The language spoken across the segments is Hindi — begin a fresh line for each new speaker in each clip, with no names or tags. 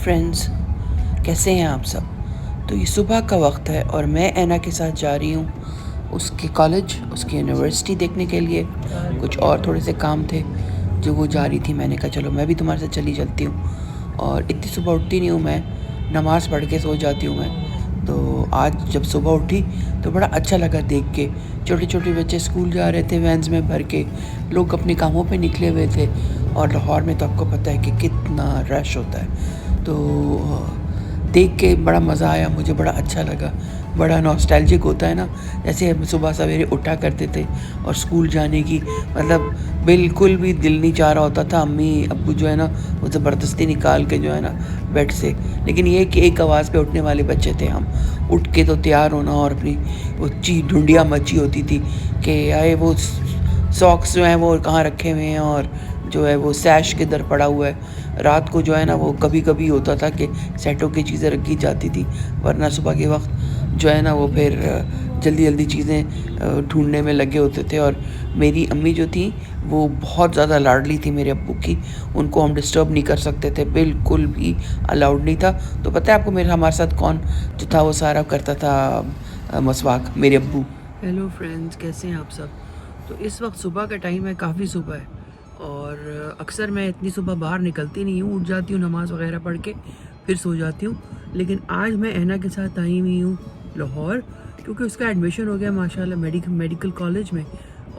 फ्रेंड्स, कैसे हैं आप सब। तो ये सुबह का वक्त है और मैं ऐना के साथ जा रही हूँ उसके कॉलेज, उसकी यूनिवर्सिटी देखने के लिए। कुछ और थोड़े से काम थे जो वो जा रही थी। मैंने कहा चलो मैं भी तुम्हारे साथ चली चलती हूँ। और इतनी सुबह उठती नहीं हूँ मैं, नमाज़ पढ़ के सो जाती हूँ मैं। तो आज जब सुबह उठी तो बड़ा अच्छा लगा देख के। छोटे छोटे बच्चे स्कूल जा रहे थे वैन्स में भर के, लोग अपने कामों पे निकले हुए थे। और लाहौर में तो आपको पता है कि कितना रश होता है। तो देख के बड़ा मज़ा आया, मुझे बड़ा अच्छा लगा। बड़ा नॉस्टैल्जिक होता है ना, जैसे हम सुबह सवेरे उठा करते थे और स्कूल जाने की मतलब बिल्कुल भी दिल नहीं चाह रहा होता था। अम्मी अब्बू जो है ना वो ज़बरदस्ती निकाल के जो है ना बेड से, लेकिन ये कि एक आवाज़ पे उठने वाले बच्चे थे हम। उठ के तो तैयार होना और अपनी वो ढूंढिया मची होती थी कि आए वो सॉक्स जो हैं वो कहाँ रखे हुए हैं और जो है वो सैश किधर पड़ा हुआ है। रात को जो है ना वो कभी कभी होता था कि सेटों की चीज़ें रखी जाती थी, वरना सुबह के वक्त जो है ना वो फिर जल्दी जल्दी चीज़ें ढूंढने में लगे होते थे। और मेरी अम्मी जो थी वो बहुत ज़्यादा लाडली थी मेरे अब्बू की। उनको हम डिस्टर्ब नहीं कर सकते थे, बिल्कुल भी अलाउड नहीं था। तो पता है आपको मेरे हमारे साथ कौन जो था वो सारा करता था मसवाक, मेरे अब्बू। हेलो फ्रेंड्स, कैसे हैं आप सब। तो इस वक्त सुबह का टाइम है, काफ़ी सुबह है। और अक्सर मैं इतनी सुबह बाहर निकलती नहीं हूँ, उठ जाती हूँ नमाज़ वगैरह पढ़ के फिर सो जाती हूँ। लेकिन आज मैं ऐना के साथ आई हुई हूँ लाहौर, क्योंकि उसका एडमिशन हो गया माशाल्लाह मेडिकल कॉलेज में।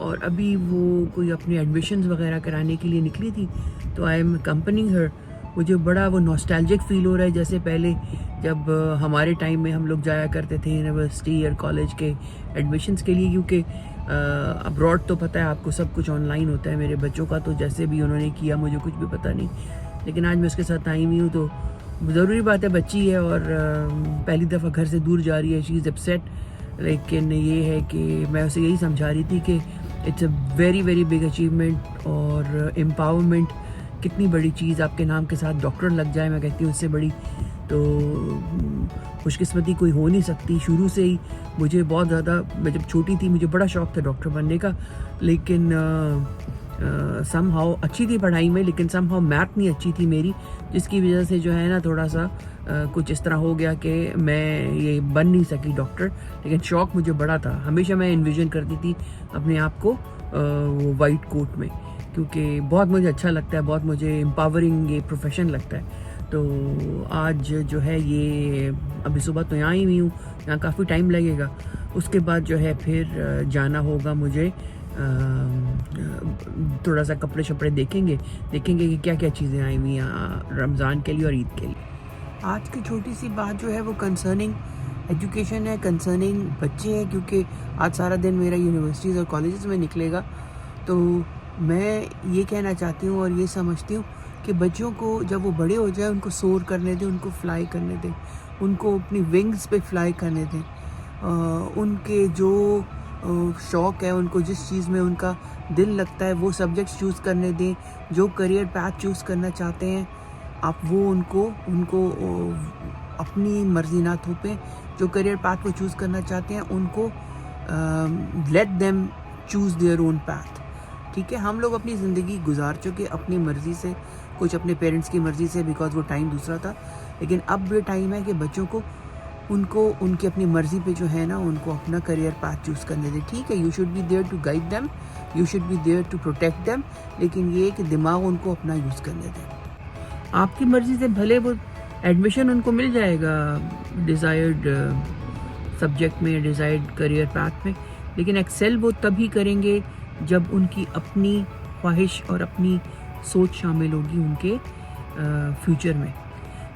और अभी वो कोई अपने एडमिशन्स वगैरह कराने के लिए निकली थी, तो आई एम कंपनिंग हर। मुझे बड़ा वो नॉस्टैल्जिक फ़ील हो रहा है, जैसे पहले जब हमारे टाइम में हम लोग जाया करते थे यूनिवर्सिटी और कॉलेज के एडमिशन्स के लिए। क्योंकि अब्रॉड तो पता है आपको सब कुछ ऑनलाइन होता है। मेरे बच्चों का तो जैसे भी उन्होंने किया मुझे कुछ भी पता नहीं, लेकिन आज मैं उसके साथ आई हुई हूँ। तो ज़रूरी बात है, बच्ची है और पहली दफ़ा घर से दूर जा रही है, शी इज़ अपसेट। लेकिन ये है कि मैं उसे यही समझा रही थी कि it's a very very big achievement और एम्पावरमेंट। कितनी बड़ी चीज़, आपके नाम के साथ डॉक्टर लग जाए, मैं कहती हूँ उससे बड़ी तो खुशकिस्मती कोई हो नहीं सकती। शुरू से ही मुझे बहुत ज़्यादा, मैं जब छोटी थी मुझे बड़ा शौक़ था डॉक्टर बनने का, लेकिन समहाउ अच्छी थी पढ़ाई में, लेकिन समहाउ मैथ नहीं अच्छी थी मेरी, जिसकी वजह से जो है ना थोड़ा सा कुछ इस तरह हो गया कि मैं ये बन नहीं सकी डॉक्टर। लेकिन शौक़ मुझे बड़ा था, हमेशा मैं इन्विजन करती थी अपने आप को वो वाइट कोट में, क्योंकि बहुत मुझे अच्छा लगता है, बहुत मुझे एम्पावरिंग ये प्रोफेशन लगता है। तो आज जो है ये अभी सुबह तो यहाँ ही हुई हूँ, यहाँ काफ़ी टाइम लगेगा। उसके बाद जो है फिर जाना होगा मुझे, थोड़ा सा कपड़े शपड़े देखेंगे कि क्या क्या चीज़ें आई हुई यहाँ रमज़ान के लिए और ईद के लिए। आज की छोटी सी बात जो है वो कंसर्निंग एजुकेशन है, कंसर्निंग बच्चे हैं, क्योंकि आज सारा दिन मेरा यूनिवर्सिटीज़ और कॉलेजेस में निकलेगा। तो मैं ये कहना चाहती हूँ और ये समझती हूँ कि बच्चों को जब वो बड़े हो जाए उनको सोर करने दें, उनको फ्लाई करने दें, उनको अपनी विंग्स पे फ्लाई करने दें। उनके जो शौक़ है, उनको जिस चीज़ में उनका दिल लगता है वो सब्जेक्ट्स चूज़ करने दें। जो करियर पाथ चूज़ करना चाहते हैं आप वो उनको अपनी मर्जी ना थोपें। जो करियर पाथ वो चूज़ करना चाहते हैं उनको let them choose their own path. ठीक है, हम लोग अपनी ज़िंदगी गुजार चुके अपनी मर्ज़ी से, कुछ अपने पेरेंट्स की मर्ज़ी से, बिकॉज़ वो टाइम दूसरा था। लेकिन अब ये टाइम है कि बच्चों को उनको उनकी अपनी मर्ज़ी पे जो है ना उनको अपना करियर पाथ चूज़ करने दें। ठीक है, you should be there to guide them, you should be there to protect them, लेकिन ये कि दिमाग उनको अपना यूज़ करने दें। आपकी मर्ज़ी से भले वो एडमिशन उनको मिल जाएगा डिज़ायर्ड सब्जेक्ट में, डिज़ायर्ड करियर पाथ में, लेकिन एक्सेल वो तभी करेंगे जब उनकी अपनी ख्वाहिश और अपनी सोच शामिल होगी उनके फ्यूचर में।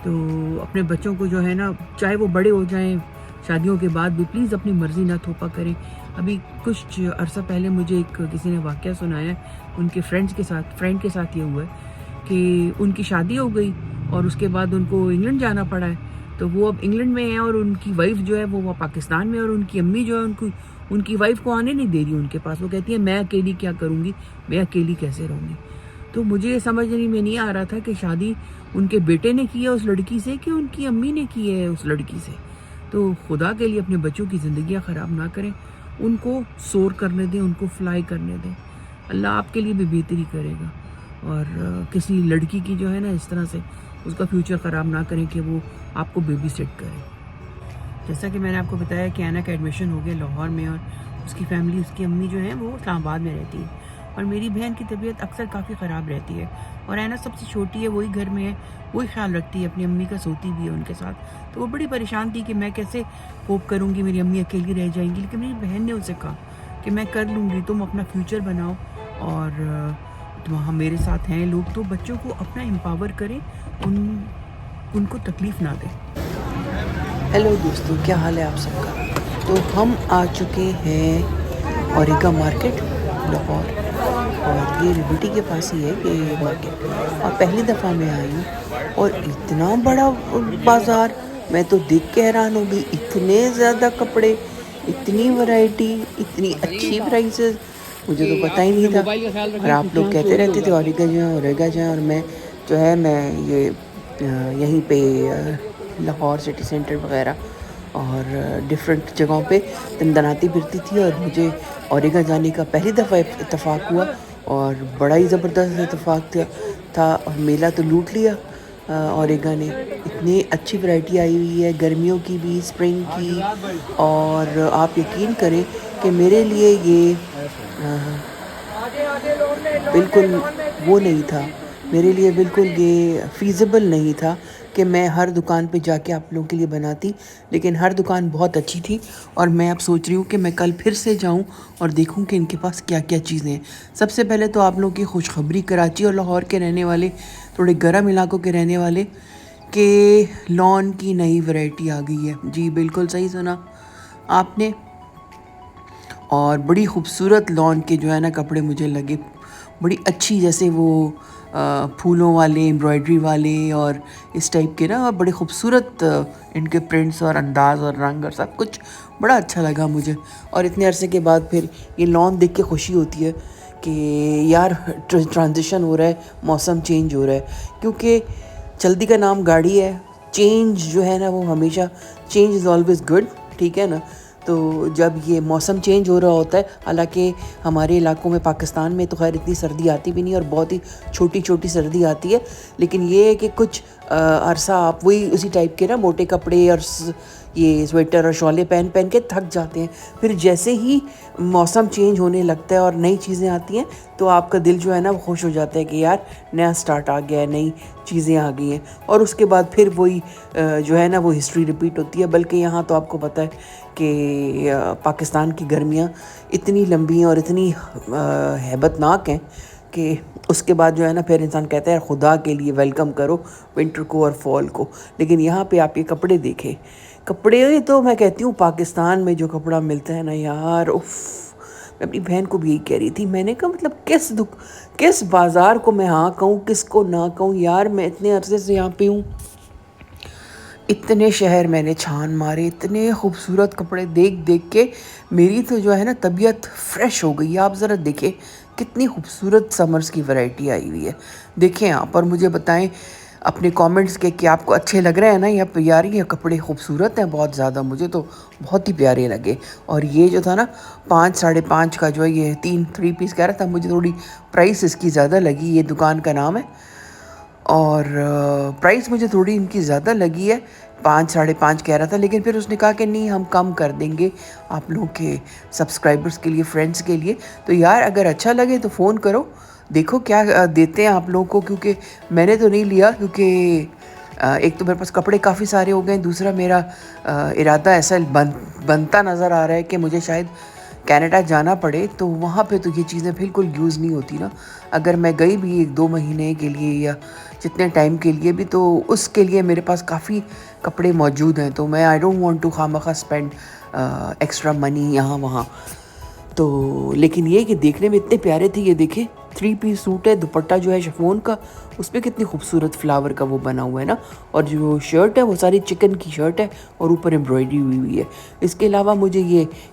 तो अपने बच्चों को जो है ना, चाहे वो बड़े हो जाएं शादियों के बाद भी, प्लीज़ अपनी मर्ज़ी ना थोपा करें। अभी कुछ अरसा पहले मुझे किसी ने वाक़या सुनाया, उनके फ्रेंड के साथ ये हुआ है कि उनकी शादी हो गई और उसके बाद उनको इंग्लैंड जाना पड़ा है। तो वो अब इंग्लैंड में है और उनकी वाइफ जो है वो पाकिस्तान में है, और उनकी अम्मी जो है उनकी वाइफ को आने नहीं दे रही उनके पास। वो कहती है मैं अकेली क्या करूँगी, मैं अकेली कैसे रहूँगी। तो मुझे ये समझने में नहीं आ रहा था कि शादी उनके बेटे ने की है उस लड़की से कि उनकी अम्मी ने की है उस लड़की से। तो खुदा के लिए अपने बच्चों की ज़िंदगियाँ ख़राब ना करें, उनको सोर करने दें, उनको फ्लाई करने दें। अल्लाह आपके लिए भी बेहतरी करेगा। और किसी लड़की की जो है ना इस तरह से उसका फ्यूचर ख़राब ना करें कि वो आपको बेबी सिट करे। जैसा कि मैंने आपको बताया कि ऐना का एडमिशन हो गया लाहौर में, और उसकी फैमिली, उसकी अम्मी जो है वो इस्लामाबाद में रहती है, और मेरी बहन की तबीयत अक्सर काफ़ी ख़राब रहती है, और ऐना सबसे छोटी है, वही घर में है, वही ख्याल रखती है, अपनी अम्मी का सोती भी है उनके साथ। तो वो बड़ी परेशान थी कि मैं कैसे कोप करूँगी, मेरी अम्मी अकेली रह जाएंगी। लेकिन मेरी बहन ने उनसे कहा कि मैं कर लूँगी, तुम अपना फ्यूचर बनाओ, और वहाँ मेरे साथ हैं लोग, तो बच्चों को अपना एम्पावर करें, उनको तकलीफ़ ना दें। हेलो दोस्तों, क्या हाल है आप सबका। तो हम आ चुके हैं औरिगा मार्केट लाहौर, और ये रिबिटी के पास ही है ये मार्केट, और पहली दफ़ा मैं आई हूँ, और इतना बड़ा बाज़ार, मैं तो देख के हैरान हो गई। इतने ज़्यादा कपड़े, इतनी वैरायटी, इतनी अच्छी प्राइसेस, मुझे तो पता ही नहीं था। और आप लोग कहते रहते थे औरिगा जाएँ औरिगा जाएँ, और मैं जो है मैं ये यहीं पे लाहौर सिटी सेंटर वगैरह और डिफरेंट जगहों पे दंदनाती फिरती थी, और मुझे औरिगा जाने का पहली दफ़ा इत्तेफाक हुआ, और बड़ा ही ज़बरदस्त इत्तेफाक था, और मेला तो लूट लिया औरिगा ने। इतनी अच्छी वैरायटी आई हुई है, गर्मियों की भी, स्प्रिंग की, और आप यकीन करें कि मेरे लिए ये बिल्कुल वो नहीं था, मेरे लिए बिल्कुल ये फ़ीज़िबल नहीं था कि मैं हर दुकान पे जाके आप लोगों के लिए बनाती, लेकिन हर दुकान बहुत अच्छी थी, और मैं अब सोच रही हूँ कि मैं कल फिर से जाऊँ और देखूँ कि इनके पास क्या क्या चीज़ें हैं। सबसे पहले तो आप लोगों की खुशखबरी, कराची और लाहौर के रहने वाले, थोड़े गर्म इलाकों के रहने वाले, कि लॉन की नई वैरायटी आ गई है। जी बिल्कुल सही सुना आपने, और बड़ी खूबसूरत लॉन के जो है ना कपड़े मुझे लगे, बड़ी अच्छी, जैसे वो फूलों वाले, एम्ब्रॉयडरी वाले, और इस टाइप के ना, और बड़े खूबसूरत इनके प्रिंट्स और अंदाज़ और रंग और सब कुछ बड़ा अच्छा लगा मुझे। और इतने अरसे के बाद फिर ये लॉन देख के खुशी होती है कि यार ट्रांजिशन हो रहा है, मौसम चेंज हो रहा है, क्योंकि जल्दी का नाम गाड़ी है। चेंज जो है ना वो हमेशा, चेंज इज़ ऑलवेज़ गुड, ठीक है ना। तो जब ये मौसम चेंज हो रहा होता है, हालांकि हमारे इलाकों में, पाकिस्तान में तो खैर इतनी सर्दी आती भी नहीं, और बहुत ही छोटी छोटी सर्दी आती है, लेकिन ये है कि कुछ अरसा आप वही उसी टाइप के ना मोटे कपड़े और ये स्वेटर और शॉले पहन पहन के थक जाते हैं। फिर जैसे ही मौसम चेंज होने लगता है और नई चीज़ें आती हैं, तो आपका दिल जो है ना वो खुश हो जाता है कि यार नया स्टार्ट आ गया है, नई चीज़ें आ गई हैं, और उसके बाद फिर वही जो है ना वो हिस्ट्री रिपीट होती है। बल्कि यहाँ तो आपको पता है कि पाकिस्तान की गर्मियाँ इतनी लंबी हैं और इतनी हैबतनाक हैं कि उसके बाद जो है ना फिर इंसान कहता है खुदा के लिए वेलकम करो विंटर को और फॉल को। लेकिन यहाँ पे आप ये कपड़े देखें, कपड़े तो मैं कहती हूँ पाकिस्तान में जो कपड़ा मिलता है ना यार, उफ़, मैं अपनी बहन को भी यही कह रही थी, मैंने कहा मतलब किस बाज़ार को मैं हाँ कहूँ, किसको ना कहूँ यार। मैं इतने अरसे से यहाँ पे हूँ, इतने शहर मैंने छान मारे, इतने खूबसूरत कपड़े देख देख के मेरी तो जो है ना तबीयत फ़्रेश हो गई। आप ज़रा देखें कितनी खूबसूरत समर्स की वैरायटी आई हुई है। देखें आप, और मुझे बताएं अपने कमेंट्स के कि आपको अच्छे लग रहे हैं ना, या यार ये कपड़े खूबसूरत हैं बहुत ज़्यादा, मुझे तो बहुत ही प्यारे लगे। और ये जो था ना 5 साढ़े 5 का जो है, ये 3 पीस कह रहा था, मुझे थोड़ी प्राइस इसकी ज़्यादा लगी। ये दुकान का नाम है, और प्राइस मुझे थोड़ी इनकी ज़्यादा लगी है, 5 साढ़े 5 कह रहा था, लेकिन फिर उसने कहा कि नहीं हम कम कर देंगे आप लोगों के सब्सक्राइबर्स के लिए, फ्रेंड्स के लिए। तो यार अगर अच्छा लगे तो फ़ोन करो, देखो क्या देते हैं आप लोगों को, क्योंकि मैंने तो नहीं लिया, क्योंकि एक तो मेरे पास कपड़े काफ़ी सारे हो गए, दूसरा मेरा इरादा ऐसा बनता नज़र आ रहा है कि मुझे शायद कनाडा जाना पड़े, तो वहाँ पे तो ये चीज़ें बिल्कुल यूज़ नहीं होती ना। अगर मैं गई भी 1-2 महीने के लिए या जितने टाइम के लिए भी, तो उसके लिए मेरे पास काफ़ी कपड़े मौजूद हैं, तो मैं आई डोंट वांट टू खामखा स्पेंड एक्स्ट्रा मनी यहाँ वहाँ। तो लेकिन ये कि देखने में इतने प्यारे थे। ये देखे 3 पीस सूट है, दुपट्टा जो है शिफॉन का, उस पर कितनी खूबसूरत फ्लावर का वो बना हुआ है ना, और जो शर्ट है वो सारी चिकन की शर्ट है और ऊपर एम्ब्रॉयडरी हुई हुई है। इसके अलावा मुझे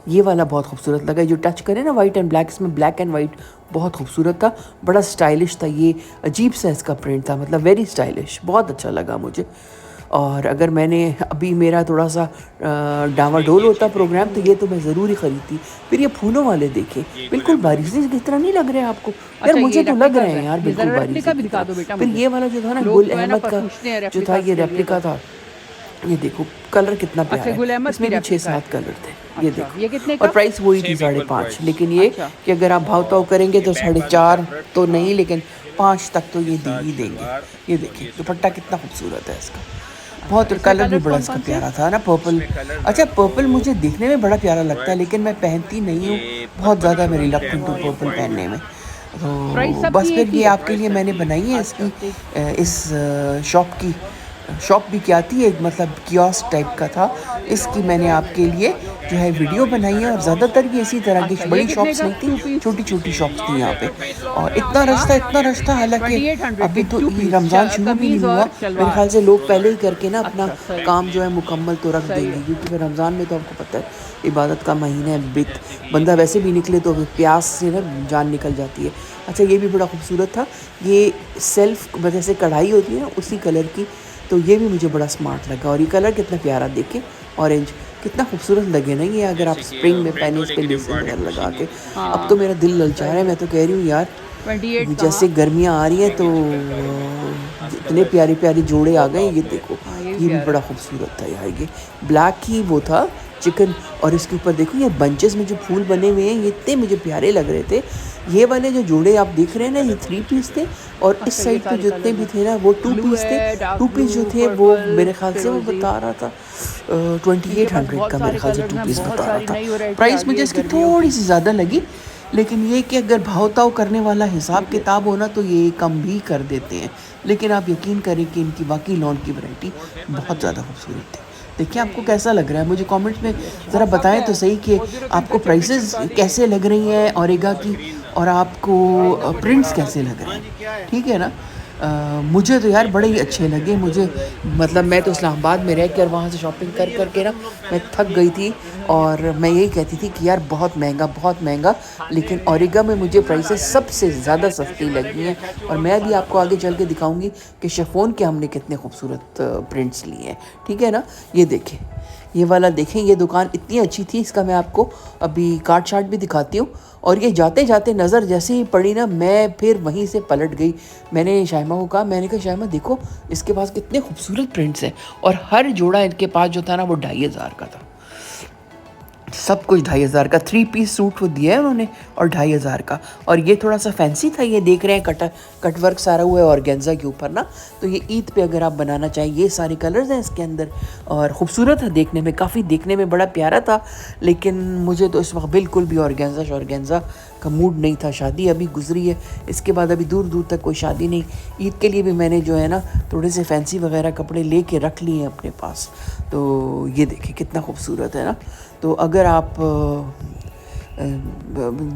ये वाला बहुत खूबसूरत लगा, जो टच करे ना वाइट एंड ब्लैक, इसमें ब्लैक एंड वाइट, बहुत खूबसूरत था, बड़ा स्टाइलिश था, ये अजीब सा इसका प्रिंट था, मतलब वेरी स्टाइलिश, बहुत अच्छा लगा मुझे। और अगर मैंने अभी मेरा थोड़ा सा डामाडोल होता प्रोग्राम तो ये तो मैं ज़रूर ही ख़रीदती। फिर ये फूलों वाले देखें, बिल्कुल बारीज़ी की तरह नहीं लग रहे हैं आपको? यार
अच्छा ये
मुझे तो लग
रेप्लिकास
रहे हैं
है,
यार
ये
बिल्कुल
ज़रा
बारीज़ी
रेप्लिका भी
की
दिखा
तरह।
दो बेटा
फिर
मुझे।
ये वाला जो था ना
लोग
गुल
जो है ना
अहमद का
पूछते हैं
जो था,
रेप्लिकास
ये
के लिए तो।
रेप्लिका था। ये देखो कलर कितना
अच्छा
प्यारा है,
गुल अहमद की
इसमें भी
रेप्लिका है।
6-7 कलर थे, ये
अच्छा
देखो।
ये कितने
और
का?
प्राइस वही थी
सेम इक्वल
5.5,
प्राइस।
लेकिन ये
अच्छा
कि अगर आप भाव ताव करेंगे तो 4.5 तो नहीं, लेकिन 5 तक तो ये दे ही देंगे।
शलवार
ये
और
देखिए
ये
दुपट्टा
सूट।
कितना खूबसूरत है इसका,
अच्छा
बहुत।
इसमें
कलर भी
कलर्स
बड़ा
कौन
इसका
कौन से?
प्यारा था ना, पर्पल।
इसमें कलर्स
अच्छा
आपको
पर्पल मुझे देखने में बड़ा प्यारा लगता है,
रेड,
लेकिन मैं पहनती नहीं हूँ,
ये
बहुत
पर्पल
ज़्यादा मैं
स्टोन पे
रिलक्टेंट हूँ
ये
पर्पल
वाइट।
पहनने में।
प्राइस
तो बस
सबकी
फिर
एक ही
ये
है?
आपके लिए मैंने बनाई है
अच्छा
इसकी
ठीक।
इस शॉप की। शॉप भी क्या थी, एक मतलब कियोस्क टाइप का था। इसकी मैंने आपके लिए जो है वीडियो बनाई है, और ज़्यादातर ये इसी तरह की
अच्छा ये
बड़ी
कितने
शॉप्स
का
नहीं थी,
टू पीस?
छोटी छोटी शॉप्स थी यहाँ पे। और
हाँ
इतना रश था, हालांकि
2800 की
अभी तो
टू पीस
रमज़ान शुरू भी नहीं
कमीज
हुआ।
और
मेरे
शलवार।
ख्याल से लोग पहले ही करके ना अपना
अच्छा सही
काम जो है मुकम्मल तो रख
सही
देंगे,
है।
क्योंकि फिर रमज़ान में तो आपको पता है इबादत का महीना है, बित बंदा वैसे भी निकले तो प्यास से ना जान निकल जाती है। अच्छा ये भी बड़ा खूबसूरत था, ये सेल्फ वजह से कढ़ाई होती है ना उसी कलर की, तो ये भी मुझे बड़ा स्मार्ट लगा। और ये कलर कितना प्यारा देखे, ऑरेंज कितना खूबसूरत लगे ना ये, अगर आप
जैसे कि
स्प्रिंग में पहने इस
प्रिंट
पे
के लिए
लेसेस
बॉडी
वगैरह लगा
फिनिशिंग
के।
है।
अब तो
हाँ
मेरा दिल ललचा रहा
सही
है,
है।
मैं तो कह रही हूँ यार
28
जैसे
कहाँ?
गर्मियाँ आ रही हैं तो इतने प्यारे प्यारे जोड़े आ गए। ये देखो
हाँ ये भी
ये भी
प्यारा
बड़ा
है।
खूबसूरत था यार, ये ब्लैक ही वो था चिकन। और इसके ऊपर देखो ये बंचेस में जो फूल बने हुए हैं, ये इतने मुझे प्यारे लग रहे थे। ये वाले जो जोड़े आप देख रहे हैं ना, ये 3 पीस थे, और इस
अच्छा ये
साइड पे
सारे
जितने
कलर्स
भी
हैं।
थे ना वो 2
ब्लू
पीस थे।
है, डार्क
2
ब्लू,
पीस जो थे वो
पर्पल,
मेरे ख्याल से वो
फिरोजी।
बता रहा था
इनके पास
2800
बहुत
का, मेरे
सारे
ख्याल से
कलर्स
2
हैं,
पीस
बहुत
बता रहा
सारी
था।
नई वैरायटी आ
प्राइस
गई
मुझे
है
इसकी
गर्मियों
थोड़ी
की।
सी ज़्यादा लगी, लेकिन ये कि अगर भाव ताव करने वाला हिसाब
देखिए
किताब हो ना तो ये कम भी कर देते हैं। लेकिन आप यकीन करें कि इनकी वाकई लॉन की वैरायटी बहुत ज़्यादा खूबसूरत थी। देखिए आपको कैसा लग रहा है, मुझे कमेंट्स में
ये भी अच्छा
ज़रा
है।
बताएं तो सही कि आपको प्राइसेस कैसे लग रही हैं ओरेगा की, और आपको प्रिंट्स कैसे लग रहे हैं, ठीक है ना। मुझे तो यार बड़े ही अच्छे लगे मुझे, मतलब मैं तो इस्लामाबाद में रह कर वहाँ से शॉपिंग कर करके ना मैं थक गई थी। और मैं यही कहती थी कि यार बहुत महंगा, लेकिन ओरेगा में मुझे प्राइसेस सबसे ज़्यादा सस्ती लगी हैं। और मैं भी आपको आगे चल के दिखाऊंगी कि शिफॉन के हमने कितने खूबसूरत प्रिंट्स लिए हैं, ठीक है ना। ये देखें, ये वाला देखें, ये दुकान इतनी अच्छी थी, इसका मैं आपको अभी कार्ड शार्ट भी दिखाती हूँ। और ये जाते जाते नज़र जैसे ही पड़ी ना, मैं फिर वहीं से पलट गई। मैंने शाइमा को कहा, मैंने कहा शाइमा देखो इसके पास कितने खूबसूरत प्रिंट्स हैं, और हर जोड़ा इनके पास जो था ना वो 2500 का था, सब कुछ 2500 का। 3 पीस सूट वो दिया है उन्होंने, और 2500 का। और ये थोड़ा सा फैंसी था, ये देख रहे हैं कट वर्क सारा हुआ है ऑर्गेन्जा के ऊपर ना, तो ये ईद पे अगर आप बनाना चाहें, ये सारे कलर्स हैं इसके अंदर, और ख़ूबसूरत है देखने में, काफ़ी देखने में बड़ा प्यारा था। लेकिन मुझे तो इस वक्त बिल्कुल भी ऑर्गेन्जा का मूड नहीं था। शादी अभी गुजरी है, इसके बाद अभी दूर दूर तक कोई शादी नहीं। ईद के लिए भी मैंने जो है ना थोड़े से फैंसी वगैरह कपड़े ले के रख लिए हैं अपने पास। तो ये देखिए कितना खूबसूरत है ना। तो अगर आप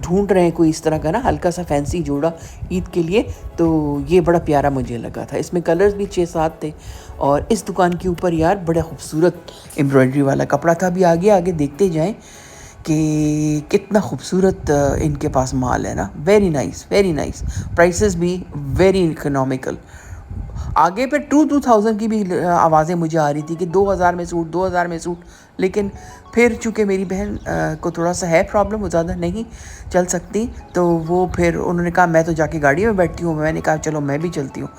ढूंढ रहे हैं कोई इस तरह का ना हल्का सा फैंसी जोड़ा ईद के लिए, तो ये बड़ा प्यारा मुझे लगा था। इसमें कलर्स भी 6-7 थे, और इस दुकान के ऊपर यार बड़ा खूबसूरत एम्ब्रॉयडरी वाला कपड़ा था। अभी आगे आगे देखते जाएं कि कितना खूबसूरत इनके पास माल है ना। वेरी नाइस प्राइसेस भी वेरी इकोनॉमिकल। आगे पे 2000 की भी आवाज़ें मुझे आ रही थी कि 2000 में सूट। लेकिन फिर चूँकि मेरी बहन को थोड़ा सा है प्रॉब्लम, वो ज़्यादा नहीं चल सकती, तो वो फिर उन्होंने कहा मैं तो जाके गाड़ी में बैठती हूँ। मैंने कहा चलो मैं भी चलती हूँ,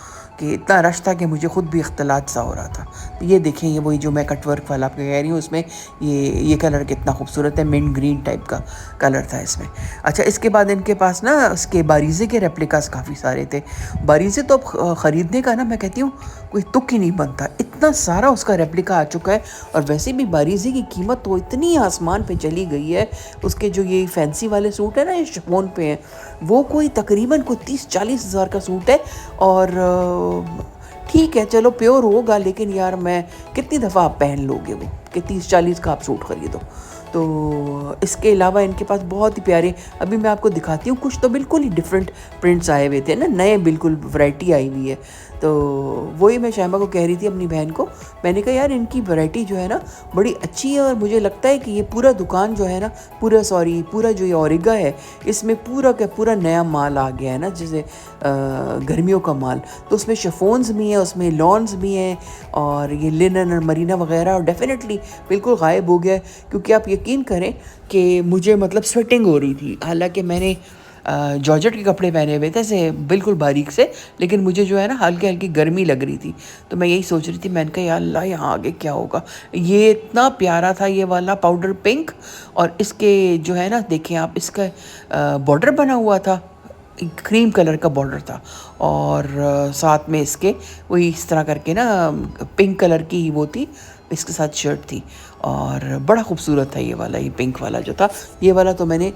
कि इतना रश था कि मुझे ख़ुद भी इख्तलात सा हो रहा था। तो ये देखें, ये वही जो मैं कटवर्क वाला आपको कह रही हूँ, उसमें ये कलर कितना खूबसूरत है, मिंट ग्रीन टाइप का कलर था इसमें। अच्छा इसके बाद इनके पास ना उसके बारीज़े के रेप्लिकास काफ़ी सारे थे। बारीज़े तो अब ख़रीदने का ना मैं कहती हूँ कोई तुक ही नहीं बनता, इतना सारा उसका रेप्लिका आ चुका है। और वैसे भी बारीज़े की कीमत तो इतनी आसमान पे चली गई है। उसके जो ये फैंसी वाले सूट है ना, ये शिफॉन पे हैं, वो कोई तकरीबन कोई 30-40 हज़ार का सूट है। और ठीक है चलो प्योर होगा, लेकिन यार मैं कितनी दफ़ा आप पहन लोगे वो कि 30-40 का आप सूट ख़रीदो। तो इसके अलावा इनके पास बहुत ही प्यारे, अभी मैं आपको दिखाती हूँ, कुछ तो बिल्कुल ही डिफरेंट प्रिंट्स आए हुए थे ना, नए बिल्कुल वैरायटी आई हुई है। तो वही मैं शायमा को कह रही थी अपनी बहन को, मैंने कहा यार इनकी वैरायटी जो है ना बड़ी अच्छी है और मुझे लगता है कि ये पूरा दुकान जो है ना पूरा जो ये ओरिगा है इसमें पूरा का पूरा नया माल आ गया है ना, जैसे गर्मियों का माल। तो उसमें शिफॉन्स भी हैं, उसमें लॉन्स भी हैं और ये लिनन और मरीना वगैरह, और डेफिनेटली बिल्कुल गायब हो गया है। क्योंकि आप यकीन करें कि मुझे मतलब स्वेटिंग हो रही थी, हालांकि मैंने जॉर्जेट के कपड़े पहने हुए थे से बिल्कुल बारीक से, लेकिन मुझे जो है ना हल्की हल्की गर्मी लग रही थी। तो मैं यही सोच रही थी, मैंने कहा यार अल्लाह यहाँ आगे क्या होगा। ये इतना प्यारा था ये वाला पाउडर पिंक, और इसके जो है ना देखें आप, इसका बॉर्डर बना हुआ था, क्रीम कलर का बॉर्डर था, और साथ में इसके वही इस तरह करके ना पिंक कलर की ही वो थी, इसके साथ शर्ट थी, और बड़ा खूबसूरत था ये वाला। ये पिंक वाला जो था, ये वाला तो मैंने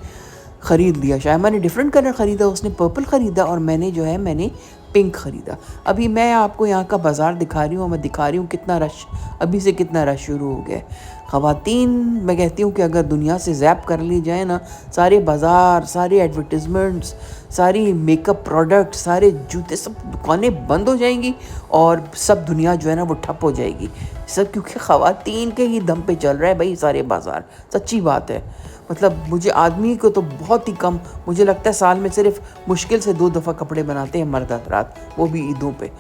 ख़रीद लिया। शायद मैंने डिफरेंट कलर ख़रीदा, उसने पर्पल ख़रीदा और मैंने जो है मैंने पिंक ख़रीदा। अभी मैं आपको यहाँ का बाज़ार दिखा रही हूँ, मैं दिखा रही हूँ कितना रश, अभी से कितना रश शुरू हो गया है। ख़वातीन, मैं कहती हूँ कि अगर दुनिया से ज़ैप कर ली जाए ना, सारे बाज़ार, सारे एडवर्टिज़मेंट्स, सारी मेकअप प्रोडक्ट, सारे जूते, सब दुकानें बंद हो जाएंगी और सब दुनिया जो है ना वो ठप हो जाएगी सब, क्योंकि ख़वातीन के ही दम पे चल रहा है भाई सारे बाज़ार। सच्ची बात है, मतलब मुझे आदमी को तो बहुत ही कम, मुझे लगता है साल में सिर्फ मुश्किल से 2 दफ़ा कपड़े बनाते हैं मर्द हज़रात, वो भी ईदों पे।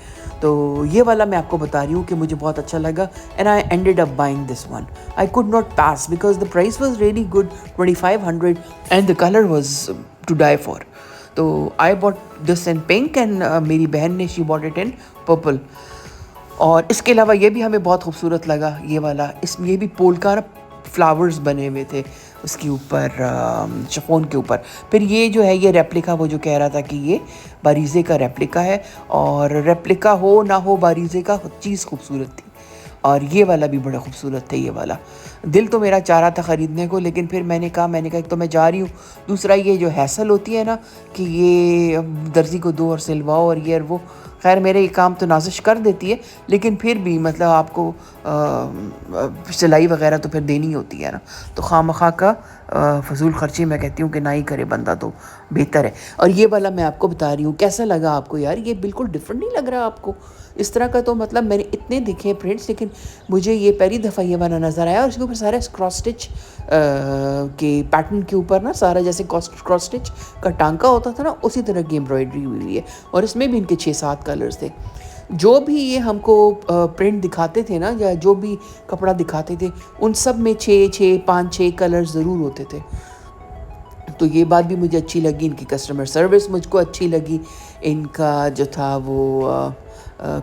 तो ये वाला मैं आपको बता रही हूँ कि मुझे बहुत अच्छा लगा, and I ended up buying this one. I could not pass because the price was really good, 2500, and the colour was to die for. तो I bought this in pink and मेरी बहन ने she bought it in purple. और इसके अलावा ये भी हमें बहुत खूबसूरत लगा ये वाला, इसमें ये भी पोलका फ्लावर्स बने हुए थे उसके ऊपर, शिफॉन के ऊपर। फिर ये जो है ये रेप्लिका, वो जो कह रहा था कि ये बारीज़े का रेप्लिका है, और रेप्लिका हो ना हो बारीज़े का चीज़ खूबसूरत थी। और ये वाला भी बड़ा खूबसूरत था ये वाला। दिल तो मेरा चाह रहा था ख़रीदने को, लेकिन फिर मैंने कहा एक तो मैं जा रही हूँ, दूसरा ये जो हैसल होती है ना कि ये दर्जी को दो और सिलवाओ और ये और वो, खैर मेरे ये काम तो नाजिश कर देती है, लेकिन फिर भी मतलब आपको सिलाई वगैरह तो फिर देनी होती है ना, तो खामखा का फजूल खर्ची मैं कहती हूँ कि ना ही करे बंदा तो बेहतर है। और ये वाला मैं आपको बता रही हूँ, कैसा लगा आपको यार? ये बिल्कुल डिफरेंट नहीं लग रहा आपको? इस तरह का तो मतलब मैंने इतने देखे हैं प्रिंट्स, लेकिन मुझे ये पहली दफ़ा ये वाला नज़र आया। और इसके ऊपर सारा क्रॉस स्टिच के पैटर्न के ऊपर ना सारा जैसे क्रॉस स्टिच का टांका होता था ना, उसी तरह की एम्ब्रॉयडरी हुई है। और इसमें भी इनके 6-7 कलर्स थे। जो भी ये हमको प्रिंट दिखाते थे ना, या जो भी कपड़ा दिखाते थे, उन सब में 5-6 कलर ज़रूर होते थे। तो ये बात भी मुझे अच्छी लगी, इनकी कस्टमर सर्विस मुझको अच्छी लगी, इनका जो था वो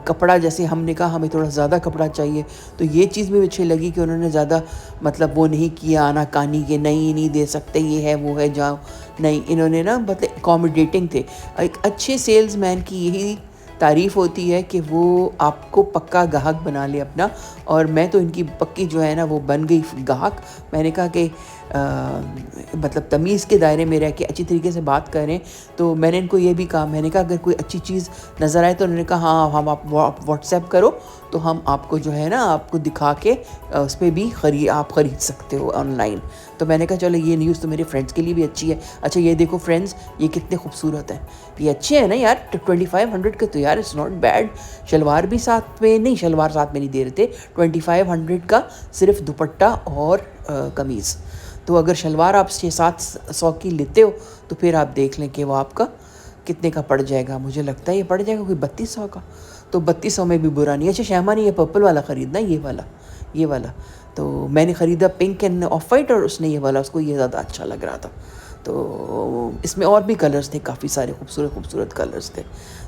कपड़ा, जैसे हमने कहा हमें थोड़ा ज़्यादा कपड़ा चाहिए, तो ये चीज़ भी अच्छी लगी कि उन्होंने ज़्यादा मतलब वो नहीं किया आनाकानी के, नहीं दे सकते, ये है वो है, जाओ नहीं, इन्होंने ना मतलब अकोमोडेटिंग थे। एक अच्छे सेल्समैन की यही तारीफ़ होती है कि वो आपको पक्का ग्राहक बना ले अपना, और मैं तो इनकी पक्की जो है ना वो बन गई ग्राहक। मैंने कहा कि मतलब तमीज़ के दायरे में रह के अच्छी तरीके से बात करें, तो मैंने इनको ये भी कहा, मैंने कहा अगर कोई अच्छी चीज़ नज़र आए तो उन्होंने कहा हाँ हम आप व्हाट्सएप करो, तो हम आपको जो है ना आपको दिखा के उस पर भी आप ख़रीद सकते हो ऑनलाइन। तो मैंने कहा चलो ये न्यूज़ तो मेरे फ्रेंड्स के लिए भी अच्छी है। अच्छा ये देखो फ्रेंड्स, ये कितने खूबसूरत हैं, ये अच्छे हैं ना यार, 2500 के तो यार इट्स नॉट बैड। शलवार भी साथ में नहीं, शलवार साथ में नहीं दे रहे थे, 2500 का सिर्फ दुपट्टा और कमीज़। तो अगर शलवार आप 600-700 की लेते हो तो फिर आप देख लें कि वो आपका कितने का पड़ जाएगा। मुझे लगता है ये पड़ जाएगा कोई 3200 का, तो 3200 में भी बुरा नहीं। अच्छा शहमा ने ये पर्पल वाला ख़रीदना, ये वाला तो मैंने ख़रीदा पिंक एंड ऑफ वाइट, और उसने ये वाला, उसको ये ज़्यादा अच्छा लग रहा था। तो इसमें और भी कलर्स थे, काफ़ी सारे खूबसूरत कलर्स थे।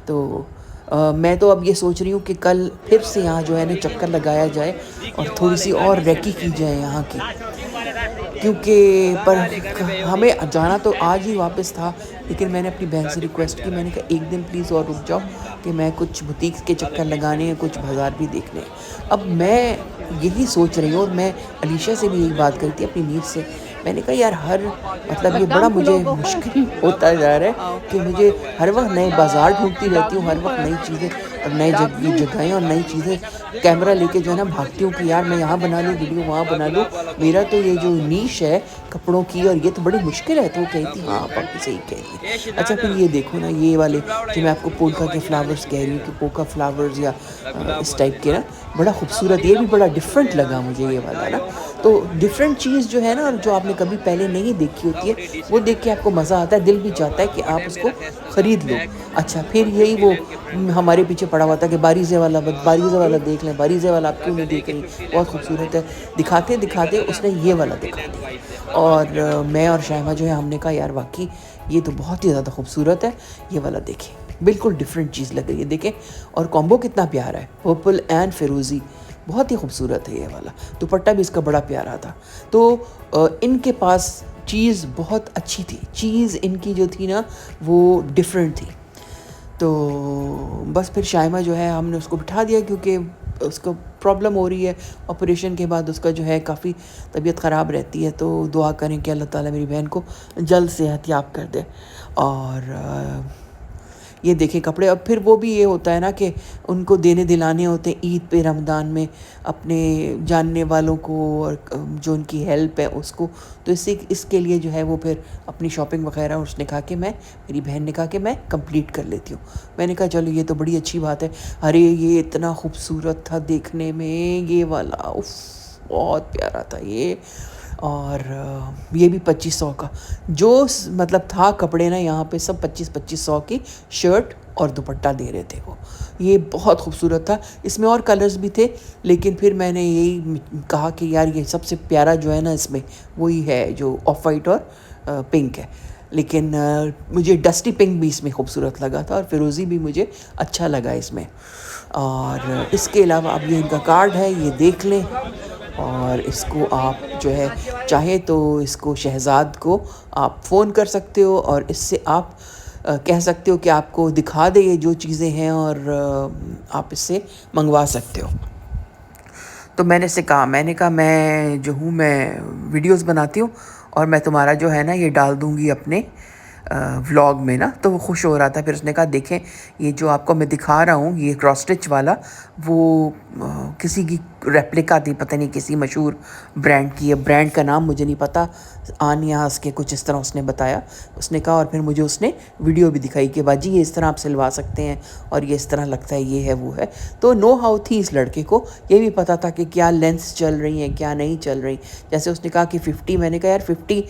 तो मैं तो अब ये सोच रही हूँ कि कल फिर से यहाँ जो है ना चक्कर लगाया जाए और थोड़ी सी और रेकी की जाए यहाँ की, क्योंकि पर हमें जाना तो आज ही वापस था, लेकिन मैंने अपनी बहन से रिक्वेस्ट की, मैंने कहा एक दिन प्लीज़ और रुक जाओ कि मैं कुछ बुटीक के चक्कर लगाने हैं, कुछ बाज़ार भी देखने हैं। अब मैं यही सोच रही हूँ, और मैं अलीशा से भी यही बात करी थी अपनी नीड से, मैंने कहा यार हर मतलब ये बड़ा मुझे मुश्किल होता जा रहा है कि मुझे हर वक्त नए बाज़ार ढूंढती रहती हूँ, हर वक्त नई चीज़ें
और नए जगहें और नई चीज़ें कैमरा लेके जो है ना भागती हूँ कि यार मैं यहाँ बना लूँ वीडियो, वहाँ बना लूँ। मेरा तो ये जो नीश है कपड़ों की, और ये तो बड़ी मुश्किल है। तो वो कही थी हाँ आप आपकी सही कह रही है। अच्छा फिर ये देखो ना, ये वाले जो मैं आपको पोल्का के फ्लावर्स कह रही हूँ कि पोका फ्लावर्स या इस टाइप के ना, बड़ा खूबसूरत, ये भी बड़ा डिफरेंट लगा मुझे ये वाला ना। तो डिफरेंट चीज़ जो है ना, और जो आपने कभी पहले नहीं देखी होती है, वो देख के आपको मज़ा आता है, दिल भी चाहता है कि आप उसको ख़रीद लो। अच्छा फिर यही वो हमारे पीछे पड़ा हुआ था कि बारीज़े वाला देख लें, बारीज़े वाला आप क्यों नहीं देख रही, बहुत खूबसूरत है। दिखाते दिखाते उसने ये वाला दिखा दिया, और मैं और शाइमा जो है हमने कहा यार वाकई ये तो बहुत ही ज़्यादा खूबसूरत है, ये वाला देखें, बिल्कुल डिफरेंट चीज़ लग रही है देखें। और कॉम्बो कितना प्यारा है, पर्पल एंड फिरोज़ी, बहुत ही खूबसूरत है ये वाला। दुपट्टा भी इसका बड़ा प्यारा था। तो इनके पास चीज़ बहुत अच्छी थी, चीज़ इनकी जो थी ना वो डिफरेंट थी। तो बस फिर शाइमा जो है हमने उसको बिठा दिया, क्योंकि उसको प्रॉब्लम हो रही है ऑपरेशन के बाद, उसका जो है काफ़ी तबीयत ख़राब रहती है। तो दुआ करें कि अल्लाह ताला मेरी बहन को जल्द सेहतयाब कर दे। और ये देखें कपड़े। अब फिर वो भी ये होता है ना कि उनको देने दिलाने होते हैं ईद पे, रमज़ान में, अपने जानने वालों को और जो उनकी हेल्प है उसको। तो इसके लिए जो है वो फिर अपनी शॉपिंग वगैरह, उसने कहा कि मेरी बहन ने कहा कि मैं कंप्लीट कर लेती हूँ। मैंने कहा चलो ये तो बड़ी अच्छी बात है। अरे ये इतना खूबसूरत था देखने में, ये वाला उफ बहुत प्यारा था ये। और ये भी 2500 का, जो मतलब था कपड़े ना यहाँ पे सब 2500 की शर्ट और दुपट्टा दे रहे थे वो। ये बहुत खूबसूरत था। इसमें और कलर्स भी थे, लेकिन फिर मैंने यही कहा कि यार ये सबसे प्यारा जो है ना इसमें वही है जो ऑफ वाइट और पिंक है। लेकिन मुझे डस्टी पिंक भी इसमें खूबसूरत लगा था, और फिरोज़ी भी मुझे अच्छा लगा इसमें। और इसके अलावा अब ये इनका कार्ड है, ये देख लें। और इसको आप जो है चाहे तो इसको शहज़ाद को आप फ़ोन कर सकते हो, और इससे आप कह सकते हो कि आपको दिखा दे ये जो चीज़ें हैं, और आप इससे मंगवा सकते हो। तो मैंने कहा मैं जो हूँ मैं वीडियोस बनाती हूँ, और मैं तुम्हारा जो है ना ये डाल दूँगी अपने व्लॉग में ना। तो वो खुश हो रहा था। फिर उसने कहा देखें ये जो आपको मैं दिखा रहा हूँ ये क्रॉस स्टिच वाला, वो किसी की रेप्लिका थी, पता नहीं किसी मशहूर ब्रांड की है। ब्रांड का नाम मुझे नहीं पता, आनियास के कुछ इस तरह उसने बताया। उसने कहा, और फिर मुझे उसने वीडियो भी दिखाई कि बाजी ये इस तरह आप सिलवा सकते हैं, और ये इस तरह लगता है, ये है वो है। तो नो हाउ थी इस लड़के को, ये भी पता था कि क्या लेंथ्स चल रही हैं क्या नहीं चल रही। जैसे उसने कहा कि 50, मैंने कहा यार 50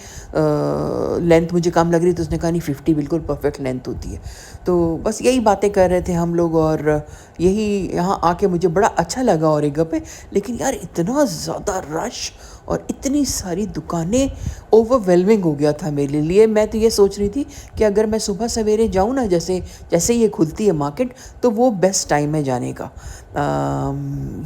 लेंथ मुझे कम लग रही, तो उसने कहा नहीं 50 बिल्कुल परफेक्ट लेंथ होती है। तो बस यही बातें कर रहे थे हम लोग, और यही यहाँ आके मुझे बड़ा अच्छा लगा औरंगा पे। लेकिन यार इतना ज़्यादा रश और इतनी सारी दुकानें, ओवरवेलमिंग हो गया था मेरे लिए। मैं तो ये सोच रही थी कि अगर मैं सुबह सवेरे जाऊँ ना, जैसे जैसे ये खुलती है मार्केट, तो वो बेस्ट टाइम है जाने का।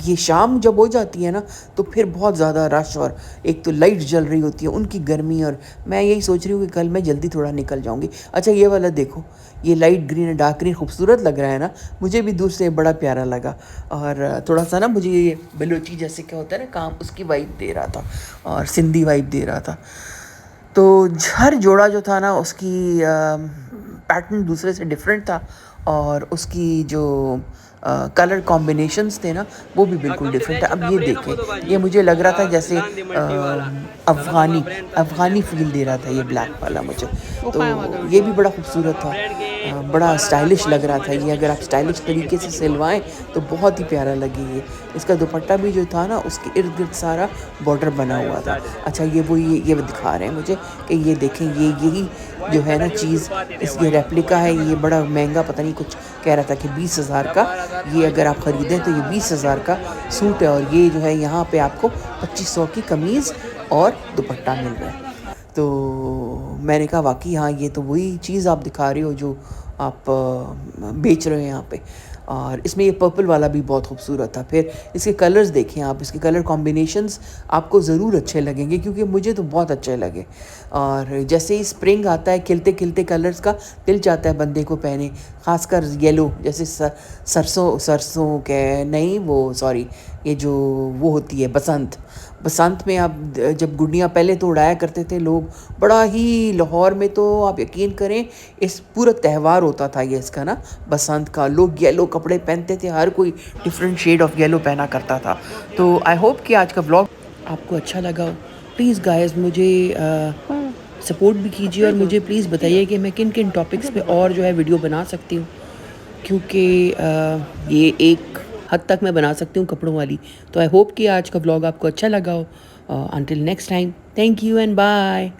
ये शाम जब हो जाती है ना, तो फिर बहुत ज़्यादा रश, और एक तो लाइट जल रही होती है, उनकी गर्मी, और मैं यही सोच रही हूँ कि कल मैं जल्दी थोड़ा निकल जाऊँगी। अच्छा ये वाला देखो, ये लाइट ग्रीन और डार्क ग्रीन खूबसूरत लग रहा है ना, मुझे भी दूर से बड़ा प्यारा लगा। और थोड़ा सा ना मुझे ये बलोची जैसे क्या होता है ना काम, उसकी वाइब दे रहा था, और सिंधी वाइब दे रहा था। तो हर जोड़ा जो था ना उसकी पैटर्न दूसरे से डिफरेंट था, और उसकी जो कलर कॉम्बिनेशंस थे ना वो भी बिल्कुल डिफरेंट है। अब ये देखें, ये मुझे लग रहा था जैसे अफ़गानी फील दे रहा था ये ब्लैक वाला मुझे। तो ये भी बड़ा खूबसूरत था, बड़ा स्टाइलिश लग रहा था ये। अगर आप स्टाइलिश तरीके से सिलवाएं तो बहुत ही प्यारा लगे ये। इसका दुपट्टा भी जो था ना उसके इर्द गिर्द सारा बॉर्डर बना हुआ था। अच्छा ये दिखा रहे हैं मुझे कि ये देखें, ये यही जो है ना चीज़, इसकी रेप्लिका है। ये बड़ा महंगा, पता नहीं कुछ कह रहा था कि 20,000 का, ये अगर आप ख़रीदें तो ये 20,000 का सूट है। और ये जो है यहाँ पे आपको 2500 की कमीज़ और दुपट्टा मिल रहा है। तो मैंने कहा वाकई हाँ ये तो वही चीज़ आप दिखा रहे हो जो आप बेच रहे हो यहाँ पे। और इसमें ये पर्पल वाला भी बहुत खूबसूरत था। फिर इसके कलर्स देखें आप, इसके कलर कॉम्बिनेशंस आपको ज़रूर अच्छे लगेंगे, क्योंकि मुझे तो बहुत अच्छे लगे। और जैसे ही स्प्रिंग आता है, खिलते खिलते कलर्स का दिल चाहता है बंदे को पहने, ख़ासकर येलो, जैसे सरसों के नहीं वो सॉरी ये जो वो होती है बसंत, बसंत में आप जब गुड्डियाँ पहले तो उड़ाया करते थे लोग, बड़ा ही लाहौर में तो आप यकीन करें इस पूरा त्यौहार होता था ये इसका ना बसंत का। लोग येलो कपड़े पहनते थे, हर कोई डिफरेंट शेड ऑफ येलो पहना करता था। तो आई होप कि आज का व्लॉग आपको अच्छा लगा हो। प्लीज़ गाइस मुझे सपोर्ट भी कीजिए और मुझे प्लीज़ बताइए कि मैं किन किन टॉपिक्स पे और जो है वीडियो बना सकती हूँ, क्योंकि ये एक हद तक मैं बना सकती हूँ कपड़ों वाली। तो आई होप कि आज का व्लॉग आपको अच्छा लगा हो। Until next time, thank you and bye.